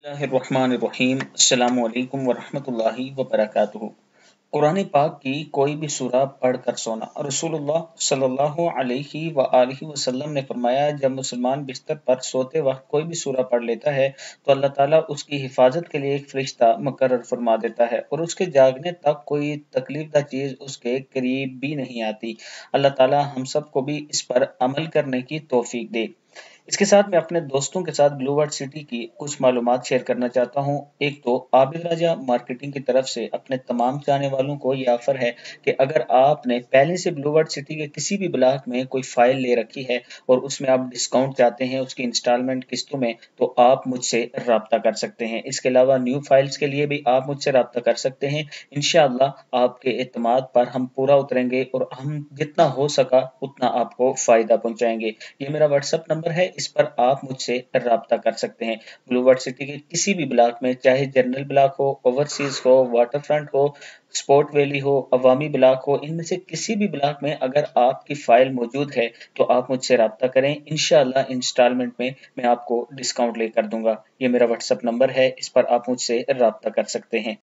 बिस्मिल्लाहिर्रहमानिर्रहीम अस्सलामु अलैकुम वरहमतुल्लाहि वबरकातुहू। कुरान पाक की कोई भी सूरा पढ़कर सोना। रसूलुल्लाह सल्लल्लाहु अलैहि वसल्लम ने फरमाया, जब मुसलमान बिस्तर पर सोते वक्त कोई भी सूरा पढ़ लेता है तो अल्लाह ताला उसकी हिफाजत के लिए एक फरिश्ता मुकर्रर फरमा देता है और उसके जागने तक कोई तकलीफदा चीज उसके करीब भी नहीं आती। अल्लाह ताला हम सबको भी इस पर अमल करने की तौफीक दे। इसके साथ मैं अपने दोस्तों के साथ ब्लू वर्ड सिटी की कुछ मालूमात शेयर करना चाहता हूँ। एक तो आबिद राजा मार्केटिंग की तरफ से अपने तमाम चाहने वालों को ये ऑफर है कि अगर आपने पहले से ब्लू वर्ड सिटी के किसी भी ब्लॉक में कोई फाइल ले रखी है और उसमें आप डिस्काउंट चाहते हैं उसकी इंस्टॉलमेंट किस्तों में, तो आप मुझसे राब्ता कर सकते हैं। इसके अलावा न्यू फाइल्स के लिए भी आप मुझसे राब्ता कर सकते हैं। इंशाअल्लाह आपके एतमाद पर हम पूरा उतरेंगे और हम जितना हो सका उतना आपको फायदा पहुंचाएंगे। ये मेरा व्हाट्सएप नंबर है, इस पर आप मुझसे राब्ता कर सकते हैं। ब्लू वर्ड सिटी के किसी भी ब्लॉक में, चाहे जनरल ब्लॉक हो, ओवरसीज हो, वाटर फ्रंट हो, स्पोर्ट वैली हो, अवामी ब्लॉक हो, इनमें से किसी भी ब्लॉक में अगर आपकी फाइल मौजूद है तो आप मुझसे राब्ता करें। इंशाअल्लाह इंस्टॉलमेंट में मैं आपको डिस्काउंट लेकर दूंगा। ये मेरा व्हाट्सएप नंबर है, इस पर आप मुझसे राब्ता कर सकते हैं।